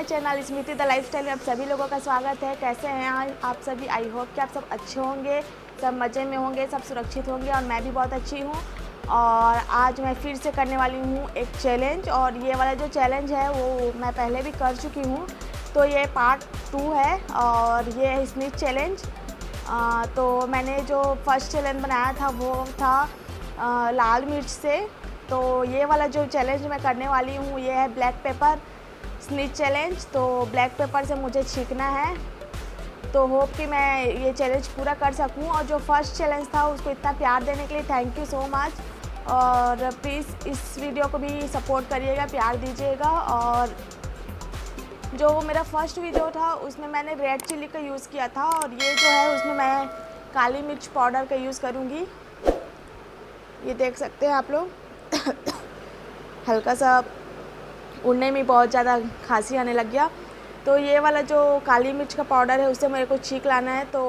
Channel Smriti the lifestyle में आप सभी लोगों का स्वागत है। कैसे हैं आज आप सभी? आई होप कि आप सब अच्छे होंगे, सब मज़े में होंगे, सब सुरक्षित होंगे और मैं भी बहुत अच्छी हूँ। और आज मैं फिर से करने वाली हूँ एक चैलेंज, और ये वाला जो चैलेंज है वो मैं पहले भी कर चुकी हूँ, तो ये पार्ट 2 है और ये है स्नीच चैलेंज। तो मैंने जो फर्स्ट चैलेंज बनाया था वो था लाल मिर्च से। तो ये वाला जो चैलेंज मैं करने वाली हूँ ये है ब्लैक पेपर स्नीच चैलेंज। तो ब्लैक पेपर से मुझे छींकना है, तो होप कि मैं ये चैलेंज पूरा कर सकूँ। और जो फर्स्ट चैलेंज था उसको इतना प्यार देने के लिए थैंक यू सो मच। और प्लीज़ इस वीडियो को भी सपोर्ट करिएगा, प्यार दीजिएगा। और जो मेरा फर्स्ट वीडियो था उसमें मैंने रेड चिल्ली का यूज़ किया था, और ये जो है उसमें मैं काली मिर्च पाउडर का यूज़ करूँगी। ये देख सकते हैं आप लोग। हल्का सा उड़ने में बहुत ज़्यादा खांसी आने लग गया। तो ये वाला जो काली मिर्च का पाउडर है उससे मेरे को छींक लाना है। तो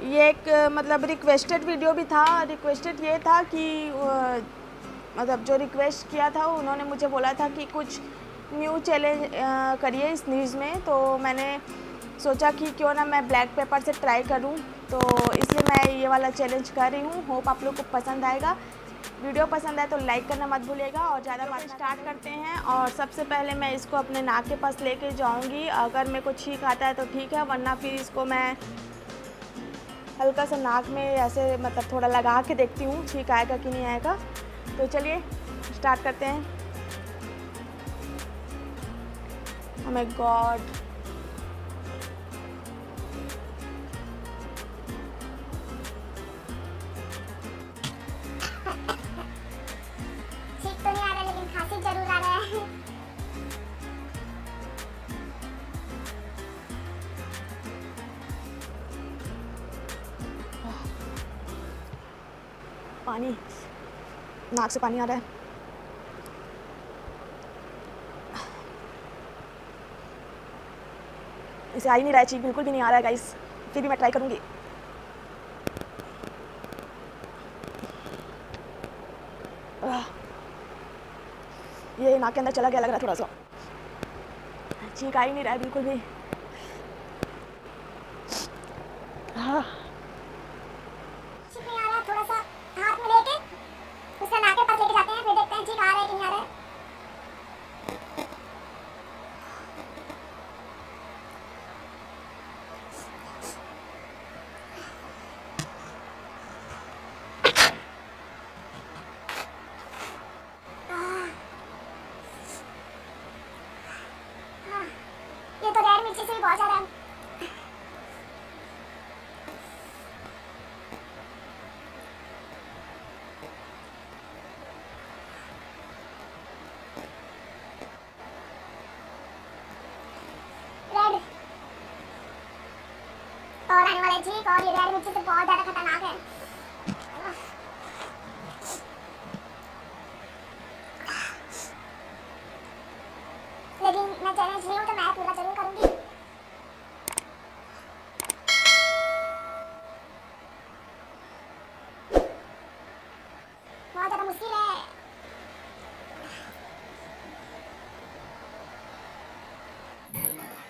ये एक मतलब रिक्वेस्टेड वीडियो भी था। रिक्वेस्टेड ये था कि मतलब जो रिक्वेस्ट किया था उन्होंने मुझे बोला था कि कुछ न्यू चैलेंज करिए इस न्यूज़ में। तो मैंने सोचा कि क्यों ना मैं ब्लैक पेपर से ट्राई करूं, तो इसलिए मैं ये वाला चैलेंज कर रही हूं। होप आप लोग को पसंद आएगा। वीडियो पसंद आए तो लाइक करना मत भूलिएगा। और ज़्यादा बात स्टार्ट करते हैं। और सबसे पहले मैं इसको अपने नाक के पास लेके जाऊंगी। अगर मेरे को छींक आता है तो ठीक है, वरना फिर इसको मैं हल्का सा नाक में ऐसे मतलब थोड़ा लगा के देखती हूँ छींक आएगा कि नहीं आएगा। तो चलिए स्टार्ट करते हैं। Oh my God. छींक तो नहीं आ रहा लेकिन खांसी जरूर आ रहा है। पानी, नाक से पानी आ रहा है। इसे आ ही नहीं रहा है, छींक बिल्कुल भी नहीं आ रहा है गाइस। फिर भी मैं ट्राई करूँगी। ये नाक के अंदर चला गया लग रहा है थोड़ा सा। छींक आ ही नहीं रहा है बिल्कुल भी। हाँ, छींक नहीं आ रहा, थोड़ा सा हाथ में लेके उसका नाक के पास लेके जाते हैं, फिर देखते हैं छींक आ रहा है कि नहीं आ रहा है। ये तो रेड मिर्ची से भी बहुत ज़्यादा है। रेड और आने वाले छींक, और ये रेड मिर्ची से बहुत ज़्यादा खतरनाक है। लेकिन मैं चैलेंज ली हूँ तो मैं पूरा जरूर करूँगी। बहुत ज़्यादा मुश्किल है।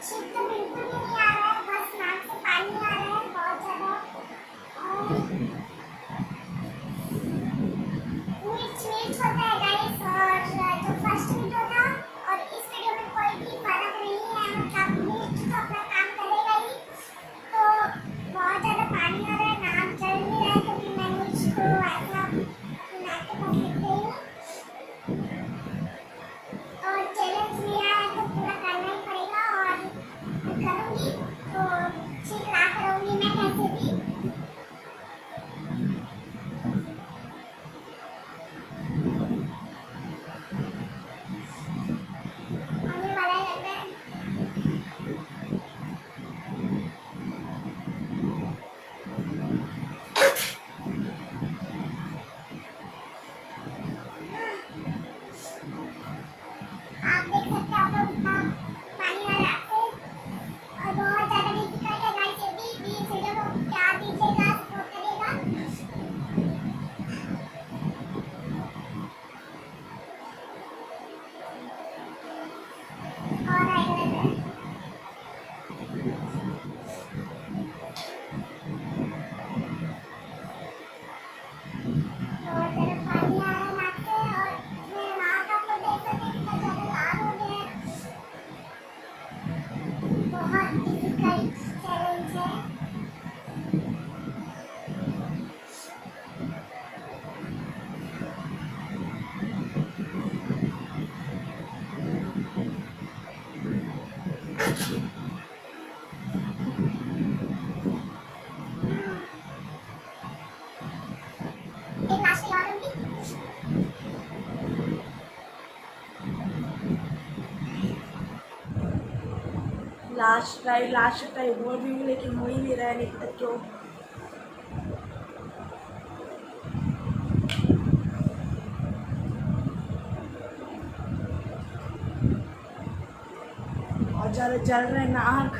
छींक तो बिल्कुल भी नहीं आ रहा है, बस नाक से पानी आ रहा है बहुत ज़्यादा। और मिर्च मिर्च होता है गाइस। और जो फर्स्ट वीडियो था और इस वीडियो में कोई भी फर्क नहीं है, मतलब मिर्च तो अपना काम करेगा ही। तो बहुत ज़्यादा पानी आ रहा है, नाक जल नहीं रहा है क्योंकि मैं मिर्च को ऐसा अपने नाक के पास लेके गई हूँ। और चैलेंज लिया है तो पूरा करना ही पड़ेगा, और करूँगी तो छींक ला करूँगी मैं कैसे भी। आने वाला है लग रहा है। आप देख सकते हैं आप लोग कितना पानी आ रहा है आपसे, और बहुत ज़्यादा डिफिकल्ट है गाइस। ये भी इस वीडियो को प्यार दीजिएगा, लास्ट ट्राई बोल भी हूँ, लेकिन हो ही नहीं रहा है नहीं तक तो। बहुत ज़्यादा जल रहे हैं नाक,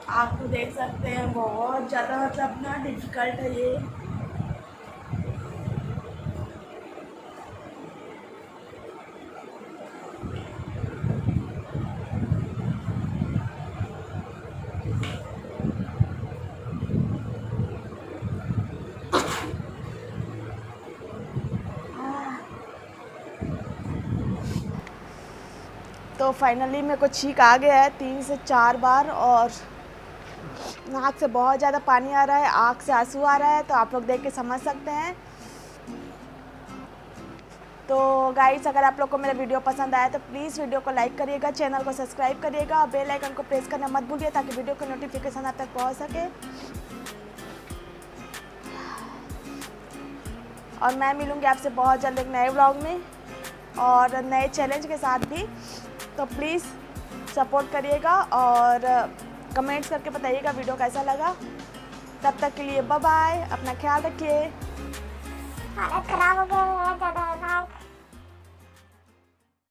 आप तो देख सकते हैं, बहुत ज़्यादा मतलब ना डिफिकल्ट है ये। तो फाइनली मेरे को छींक आ गया है 3 से 4 बार, और नाक से बहुत ज़्यादा पानी आ रहा है, आँख से आंसू आ रहा है, तो आप लोग देख के समझ सकते हैं। तो गाइस, अगर आप लोग को मेरा वीडियो पसंद आया तो प्लीज़ वीडियो को लाइक करिएगा, चैनल को सब्सक्राइब करिएगा, और बेल आइकन को प्रेस करना मत भूलिए ताकि वीडियो का नोटिफिकेशन आप तक पहुंच सके। और मैं मिलूँगी आपसे बहुत जल्द एक नए व्लॉग में और नए चैलेंज के साथ भी। तो प्लीज़ सपोर्ट करिएगा और कमेंट्स करके बताइएगा वीडियो कैसा लगा। तब तक के लिए बाय बाय, अपना ख्याल रखिए। हालत खराब हो गया है ज़्यादा।